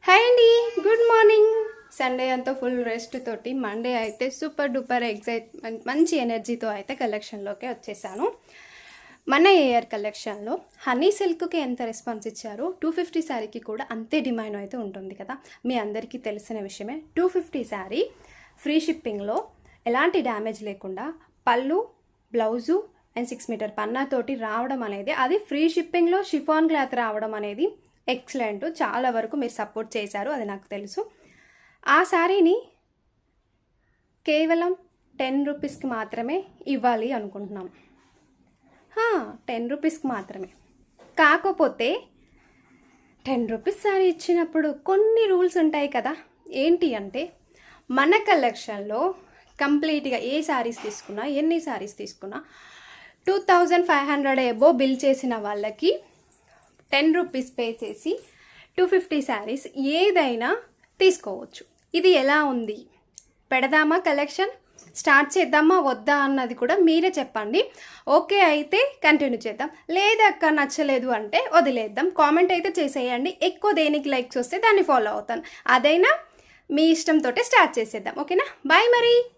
Hi అండి, good morning. Sunday అంతా full rest తోటి మండే అయితే సూపర్ డూపర్ ఎగ్జైట్మెంట్ మంచి ఎనర్జీతో అయితే కలెక్షన్లోకి వచ్చేసాను. మన ఇయర్ కలెక్షన్లో హనీ సిల్క్కి ఎంత రెస్పాన్స్ ఇచ్చారో 250 శారీకి కూడా అంతే డిమాండ్ అయితే ఉంటుంది కదా. మీ అందరికీ తెలిసిన విషయమే. 250 శారీ ఫ్రీ షిప్పింగ్లో ఎలాంటి డ్యామేజ్ లేకుండా పళ్ళు, బ్లౌజు అండ్ 6 మీటర్ పన్నాతోటి రావడం అనేది, అది ఫ్రీ షిప్పింగ్లో షిఫాన్ క్లాత్ రావడం అనేది ఎక్సలెంట్. చాలా వరకు మీరు సపోర్ట్ చేశారు, అది నాకు తెలుసు. ఆ శారీని కేవలం 10 రూపీస్కి మాత్రమే ఇవ్వాలి అనుకుంటున్నాం. 10 రూపీస్కి మాత్రమే. కాకపోతే 10 రూపీస్ శారీ ఇచ్చినప్పుడు కొన్ని రూల్స్ ఉంటాయి కదా. ఏంటి అంటే, మన కలెక్షన్లో కంప్లీట్గా ఏ శారీస్ తీసుకున్నా, ఎన్ని శారీస్ తీసుకున్నా 2500 ఎబో బిల్ చేసిన వాళ్ళకి 10 రూపీస్ పే చేసి 250 శారీస్ ఏదైనా తీసుకోవచ్చు. ఇది ఎలా ఉంది? పెడదామా కలెక్షన్? స్టార్ట్ చేద్దామా వద్దా అన్నది కూడా మీరే చెప్పండి. ఓకే అయితే కంటిన్యూ చేద్దాం, లేదక్క నచ్చలేదు అంటే వదిలేద్దాం. కామెంట్ అయితే చేసేయండి. ఎక్కువ దేనికి లైక్స్ వస్తే దాన్ని ఫాలో అవుతాను. అదైనా మీ ఇష్టంతో స్టార్ట్ చేసేద్దాం. ఓకేనా? బాయ్ మరి.